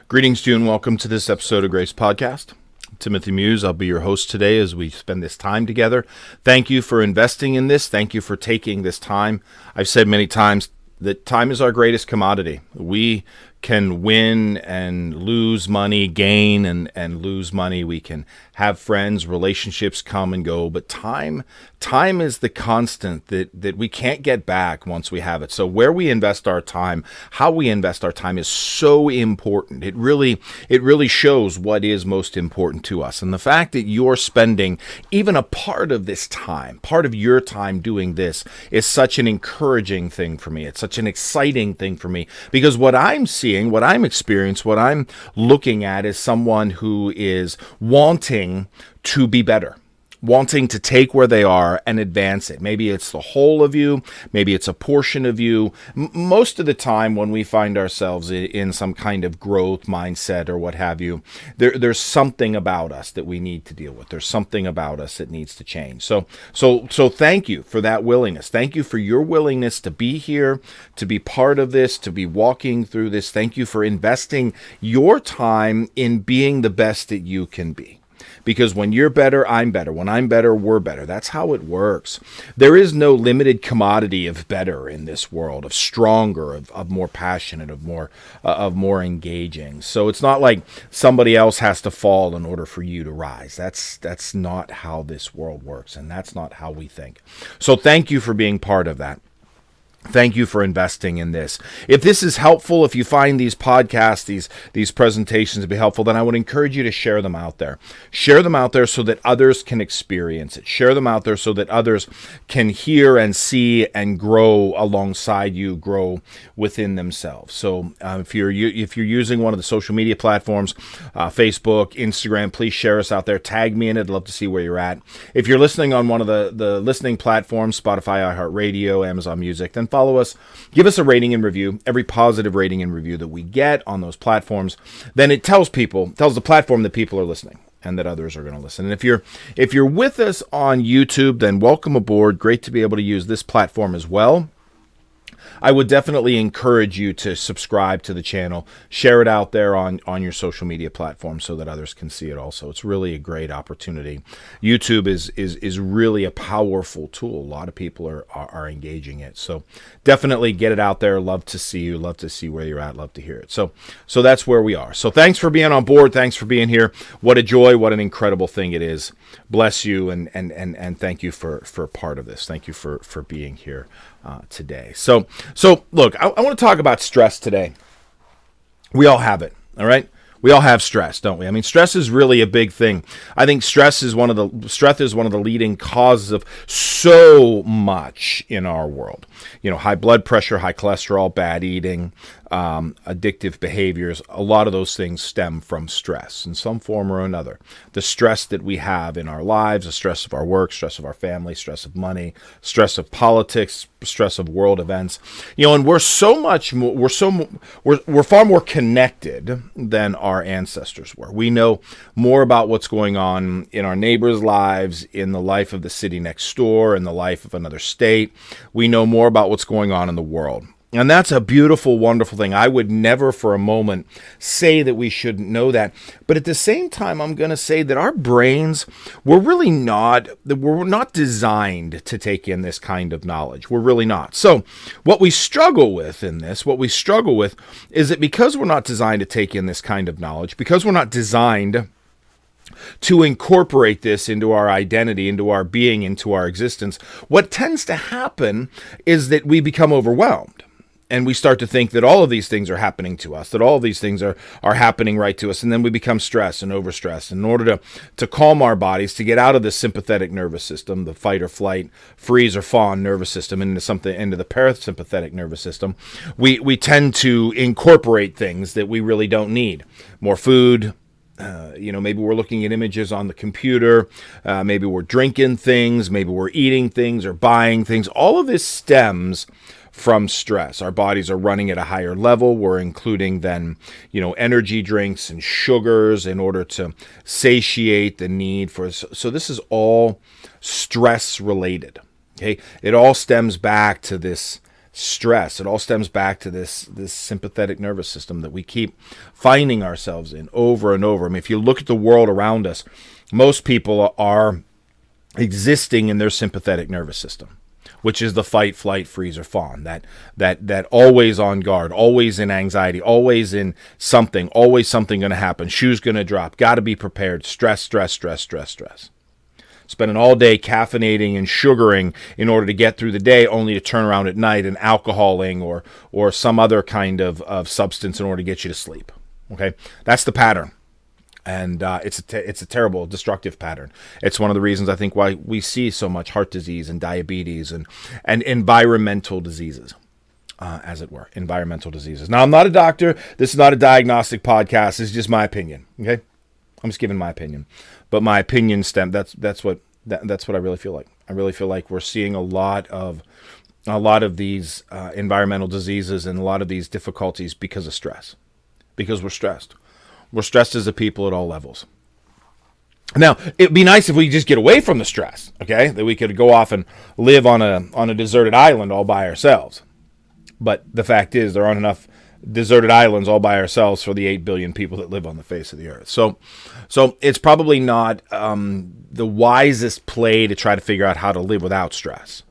Greetings to you and welcome to this episode of G.R.A.C.E Podcast. Timothy Muse, I'll be your host today as we spend this time together. Thank you for investing in this. Thank you for taking this time. I've said many times that time is our greatest commodity. We can win and lose money, gain and lose money. We can have friends, relationships come and go, but time is the constant that we can't get back once we have it. So where we invest our time, how we invest our time is so important. It really shows what is most important to us. And the fact that you're spending even a part of this time, part of your time doing this is such an encouraging thing for me. It's such an exciting thing for me because what I'm seeing, what I'm experiencing, what I'm looking at is someone who is wanting to be better, wanting to take where they are and advance it. Maybe it's the whole of you, maybe it's a portion of you. Most of the time when we find ourselves in some kind of growth mindset or what have you, there's something about us that we need to deal with. There's something about us that needs to change. So thank you for that willingness. Thank you for your willingness to be here, to be part of this, to be walking through this. Thank you for investing your time in being the best that you can be. Because when you're better, I'm better. When I'm better, we're better. That's how it works. There is no limited commodity of better in this world, of stronger, of more passionate, of more engaging. So it's not like somebody else has to fall in order for you to rise. That's not how this world works, and that's not how we think. So thank you for being part of that. Thank you for investing in this. If this is helpful, if you find these podcasts, these presentations to be helpful, then I would encourage you to share them out there. Share them out there so that others can experience it. Share them out there so that others can hear and see and grow alongside you, grow within themselves. So if you're using one of the social media platforms, Facebook, Instagram, please share us out there. Tag me in it. I'd love to see where you're at. If you're listening on one of the listening platforms, Spotify, iHeartRadio, Amazon Music, then follow us, give us a rating and review. Every positive rating and review that we get on those platforms, then it tells the platform that people are listening and that others are going to listen. And if you're with us on YouTube, then welcome aboard. Great to be able to use this platform as well. I would definitely encourage you to subscribe to the channel, share it out there on your social media platform so that others can see it also. It's really a great opportunity. YouTube is really a powerful tool. A lot of people are engaging it. So definitely get it out there. Love to see you. Love to see where you're at. Love to hear it. So that's where we are. So thanks for being on board. Thanks for being here. What a joy. What an incredible thing it is. Bless you and thank you for part of this. Thank you for being here today. So look, I want to talk about stress today. We all have it, all right? We all have stress, don't we? I mean, stress is really a big thing. I think stress is one of the leading causes of so much in our world. You know, high blood pressure, high cholesterol, bad eating, addictive behaviors. A lot of those things stem from stress in some form or another. The stress that we have in our lives, the stress of our work, stress of our family, stress of money, stress of politics, stress of world events. You know, and we're far more connected than our ancestors were. We know more about what's going on in our neighbors' lives, in the life of the city next door, in the life of another state. We know more about what's going on in the world. And that's a beautiful, wonderful thing. I would never for a moment say that we shouldn't know that. But at the same time, I'm going to say that our brains, we're not designed to take in this kind of knowledge. We're really not. So what we struggle with is that because we're not designed to take in this kind of knowledge, because we're not designed to incorporate this into our identity, into our being, into our existence, what tends to happen is that we become overwhelmed. And we start to think that all of these things are happening to us, that all of these things are happening right to us. And then we become stressed and overstressed. In order to calm our bodies, to get out of the sympathetic nervous system, the fight or flight, freeze or fawn nervous system, into the parasympathetic nervous system, we tend to incorporate things that we really don't need. More food. Maybe we're looking at images on the computer. Maybe we're drinking things. Maybe we're eating things or buying things. All of this stems from stress. Our bodies are running at a higher level. We're including then, energy drinks and sugars in order to satiate the need for. So this is all stress related. Okay, it all stems back to this stress. It all stems back to this sympathetic nervous system that we keep finding ourselves in over and over. I mean, if you look at the world around us, most people are existing in their sympathetic nervous system, which is the fight, flight, freeze, or fawn. That always on guard, always in anxiety, always in something, always something going to happen. Shoe's going to drop. Got to be prepared. Stress, stress, stress, stress, stress. Spending all day caffeinating and sugaring in order to get through the day, only to turn around at night and alcoholing or some other kind of substance in order to get you to sleep. Okay, that's the pattern, and it's a terrible, destructive pattern. It's one of the reasons I think why we see so much heart disease and diabetes and environmental diseases. As it were, environmental diseases. Now, I'm not a doctor. This is not a diagnostic podcast. This is just my opinion. Okay, I'm just giving my opinion, but my opinion that's what I really feel like. I really feel like we're seeing a lot of these environmental diseases and a lot of these difficulties because of stress, because we're stressed. We're stressed as a people at all levels. Now, it'd be nice if we just get away from the stress, okay? That we could go off and live on a deserted island all by ourselves. But the fact is, there aren't enough deserted islands all by ourselves for the 8 billion people that live on the face of the earth. So it's probably not the wisest play to try to figure out how to live without stress.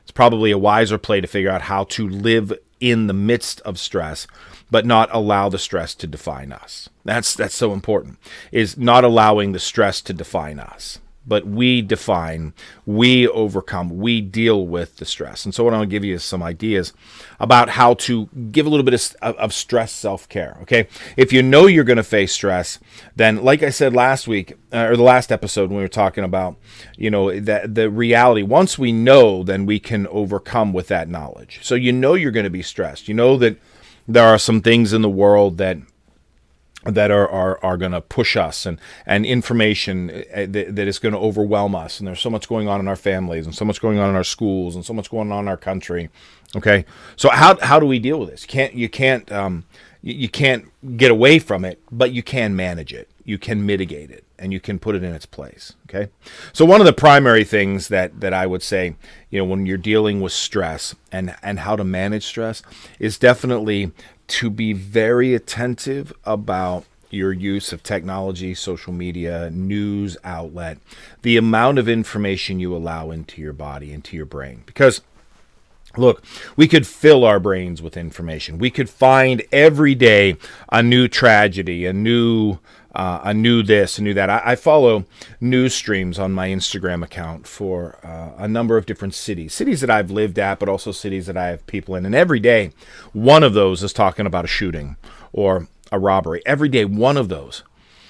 It's probably a wiser play to figure out how to live in the midst of stress, but not allow the stress to define us. That's so important, is not allowing the stress to define us. But we define, we overcome, we deal with the stress. And so what I'm going to give you is some ideas about how to give a little bit of stress self-care, okay? If you know you're going to face stress, then like I said last week, or the last episode when we were talking about, the reality, once we know, then we can overcome with that knowledge. So you know you're going to be stressed. You know that there are some things in the world that are going to push us and information that is going to overwhelm us. And there's so much going on in our families and so much going on in our schools and so much going on in our country. Okay. So how do we deal with this? You can't get away from it, but you can manage it. You can mitigate it and you can put it in its place. Okay. So one of the primary things that I would say, when you're dealing with stress and how to manage stress is definitely to be very attentive about your use of technology, social media, news outlet, the amount of information you allow into your body, into your brain. Because, look, we could fill our brains with information. We could find every day a new tragedy, a new this, a new that. I follow news streams on my Instagram account for a number of different cities that I've lived at, but also cities that I have people in. And every day, one of those is talking about a shooting or a robbery. Every day, one of those.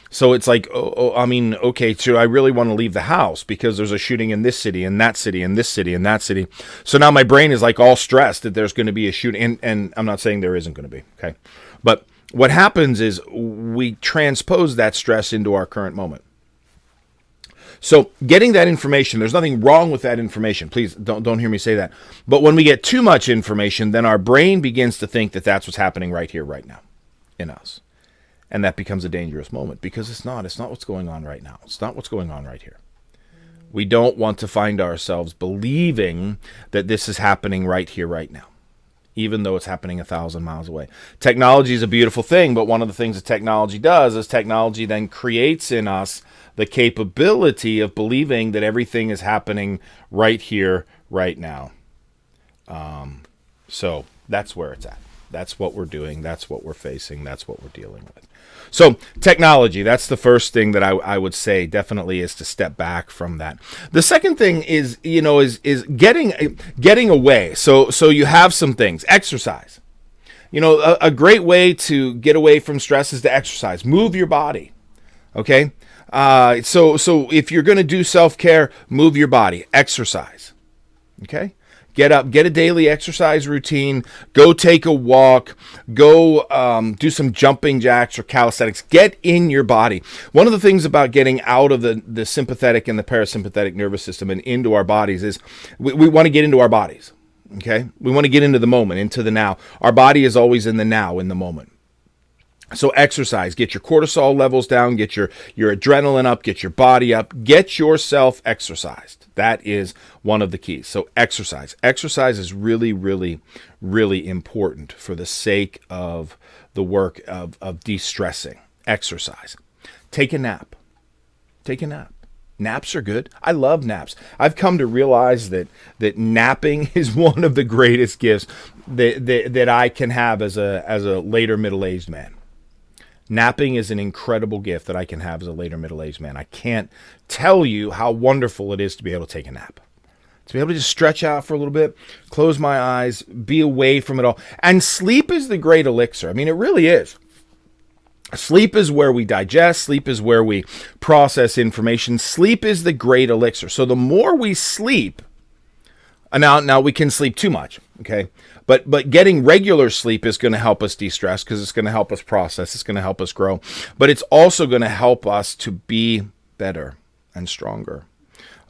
So it's like, okay, so I really want to leave the house because there's a shooting in this city and that city and this city and that city. So now my brain is like all stressed that there's going to be a shooting. And I'm not saying there isn't going to be, okay? But what happens is we transpose that stress into our current moment. So getting that information, there's nothing wrong with that information. Please don't hear me say that. But when we get too much information, then our brain begins to think that that's what's happening right here, right now in us. And that becomes a dangerous moment because it's not what's going on right now. It's not what's going on right here. We don't want to find ourselves believing that this is happening right here, right now, even though it's happening 1,000 miles away. Technology is a beautiful thing, but one of the things that technology does is technology then creates in us the capability of believing that everything is happening right here, right now. So that's where it's at. That's what we're doing. That's what we're facing. That's what we're dealing with. So technology, that's the first thing that I would say definitely is to step back from that. The second thing is getting away. So you have some things. Exercise. A great way to get away from stress is to exercise. Move your body. Okay? So if you're going to do self-care, move your body. Exercise. Okay? Get up, get a daily exercise routine, go take a walk, go do some jumping jacks or calisthenics. Get in your body. One of the things about getting out of the sympathetic and the parasympathetic nervous system and into our bodies is we want to get into our bodies, okay? We want to get into the moment, into the now. Our body is always in the now, in the moment. So exercise, get your cortisol levels down, get your adrenaline up, get your body up, get yourself exercised. That is one of the keys. So exercise. Exercise is really, really, really important for the sake of the work of de-stressing. Exercise. Take a nap. Take a nap. Naps are good. I love naps. I've come to realize that napping is one of the greatest gifts that I can have as a later middle-aged man. Napping is an incredible gift that I can have as a later middle-aged man. I can't tell you how wonderful it is to be able to take a nap. To be able to just stretch out for a little bit, close my eyes, be away from it all. And sleep is the great elixir. I mean, it really is. Sleep is where we digest. Sleep is where we process information. Sleep is the great elixir. So the more we sleep, now we can sleep too much, okay? But getting regular sleep is going to help us de-stress because it's going to help us process. It's going to help us grow. But it's also going to help us to be better and stronger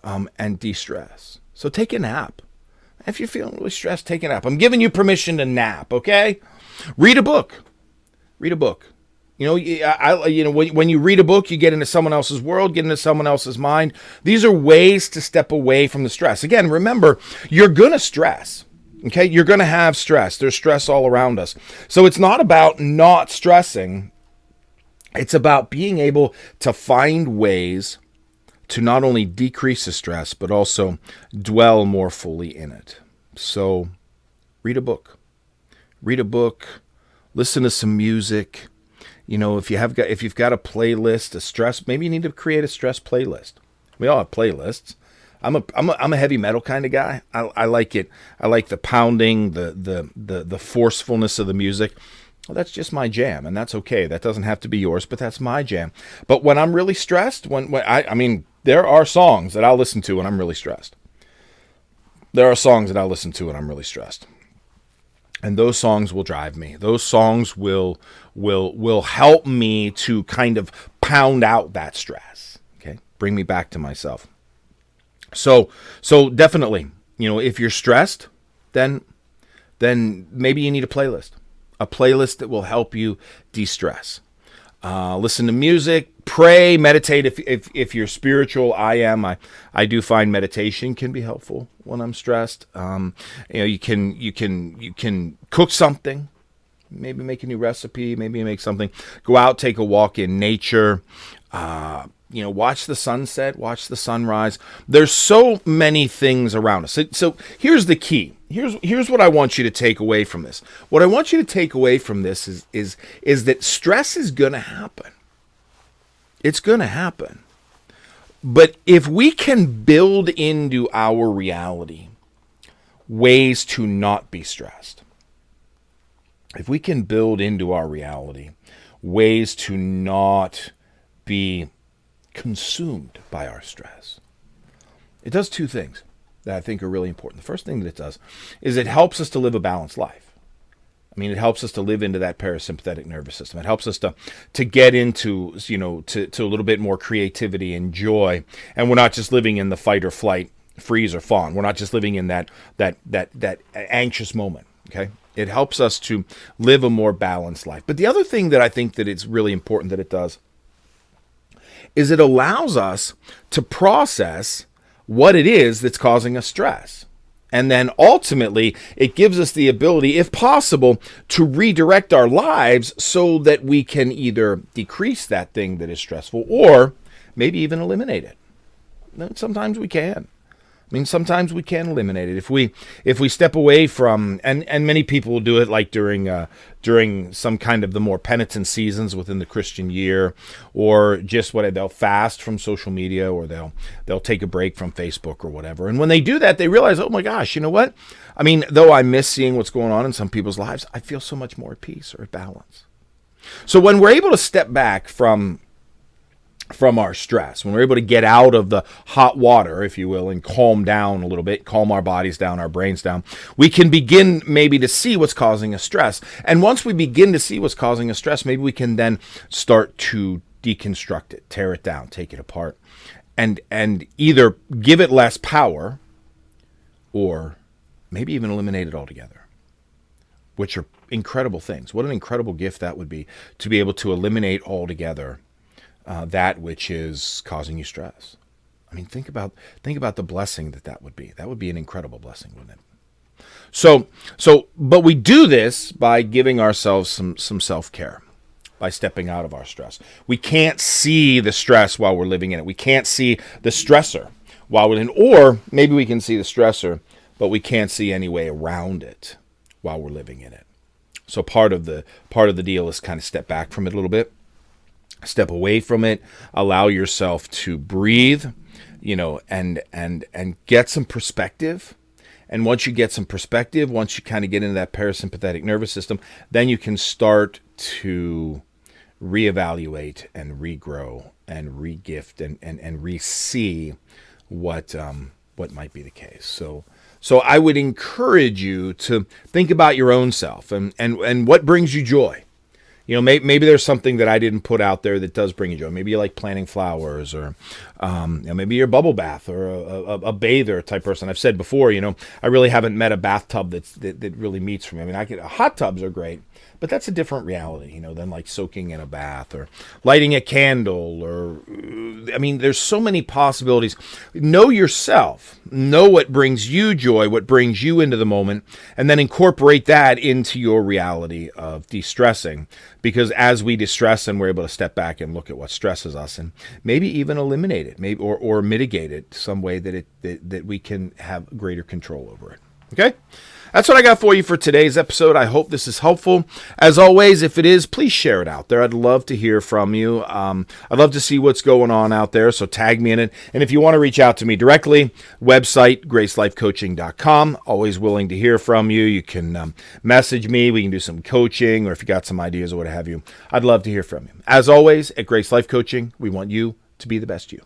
and de-stress. So take a nap. If you're feeling really stressed, take a nap. I'm giving you permission to nap, okay? Read a book. Read a book. When you read a book, you get into someone else's world, get into someone else's mind. These are ways to step away from the stress. Again, remember, you're going to stress. Okay, you're going to have stress. There's stress all around us. So it's not about not stressing. It's about being able to find ways to not only decrease the stress, but also dwell more fully in it. So read a book. Read a book. Listen to some music. If you've got a playlist, a stress, maybe you need to create a stress playlist. We all have playlists. I'm a heavy metal kind of guy. I like it. I like the pounding, the forcefulness of the music. Well, that's just my jam, and that's okay. That doesn't have to be yours, but that's my jam. But when I'm really stressed, there are songs that I'll listen to when I'm really stressed. And those songs will drive me. Those songs will help me to kind of pound out that stress. Okay, bring me back to myself. So definitely, if you're stressed, then maybe you need a playlist that will help you de-stress. Listen to music, pray, meditate. If you're spiritual, I do find meditation can be helpful when I'm stressed. You can cook something, maybe make a new recipe, maybe make something. Go out, take a walk in nature. Watch the sunset, watch the sunrise. There's so many things around us. So here's the key. Here's what I want you to take away from this. What I want you to take away from this is that stress is going to happen. It's going to happen. But if we can build into our reality ways to not be stressed, if we can build into our reality ways to not be consumed by our stress, it does two things that I think are really important. The first thing that it does is it helps us to live a balanced life. It helps us to live into that parasympathetic nervous system. It helps us to get into, to a little bit more creativity and joy. And we're not just living in the fight or flight, freeze or fawn. We're not just living in that anxious moment. Okay. It helps us to live a more balanced life. But the other thing that I think that it's really important that it does is it allows us to process what it is that's causing us stress. And then ultimately, it gives us the ability, if possible, to redirect our lives so that we can either decrease that thing that is stressful or maybe even eliminate it. Sometimes we can. Sometimes we can eliminate it if we step away from, and many people will do it like during some kind of the more penitent seasons within the Christian year, or just they'll fast from social media, or they'll take a break from Facebook or whatever. And when they do that, they realize, oh my gosh, you know what? Though I miss seeing what's going on in some people's lives, I feel so much more at peace or at balance. So when we're able to step back from our stress, when we're able to get out of the hot water, if you will, and calm down a little bit, calm our bodies down, our brains down, we can begin maybe to see what's causing us stress. And once we begin to see what's causing us stress, maybe we can then start to deconstruct it, tear it down, take it apart, and either give it less power or maybe even eliminate it altogether, which are incredible things. What an incredible gift that would be, to be able to eliminate altogether that which is causing you stress. I mean, think about the blessing that would be. That would be an incredible blessing, wouldn't it? But we do this by giving ourselves some self-care, by stepping out of our stress. We can't see the stress while we're living in it. We can't see the stressor while we're in, or maybe we can see the stressor, but we can't see any way around it while we're living in it. So part of the deal is kind of step back from it a little bit, step away from it, allow yourself to breathe, and get some perspective. And once you get some perspective, once you kind of get into that parasympathetic nervous system, then you can start to reevaluate and regrow and regift and re-see what might be the case. So I would encourage you to think about your own self and what brings you joy. Maybe there's something that I didn't put out there that does bring you joy. Maybe you like planting flowers, or maybe you're a bubble bath or a bather type person. I've said before, I really haven't met a bathtub that really meets for me. I mean, hot tubs are great, but that's a different reality, than like soaking in a bath or lighting a candle, there's so many possibilities. Know yourself, know what brings you joy, what brings you into the moment, and then incorporate that into your reality of de-stressing. Because as we distress, and we're able to step back and look at what stresses us, and maybe even eliminate it, maybe or mitigate it some way that we can have greater control over it. Okay? That's what I got for you for today's episode. I hope this is helpful. As always, if it is, please share it out there. I'd love to hear from you. I'd love to see what's going on out there, so tag me in it. And if you want to reach out to me directly, website, GRACELifeCoaching.com. Always willing to hear from you. You can message me. We can do some coaching, or if you got some ideas or what have you. I'd love to hear from you. As always, at Grace Life Coaching, we want you to be the best you.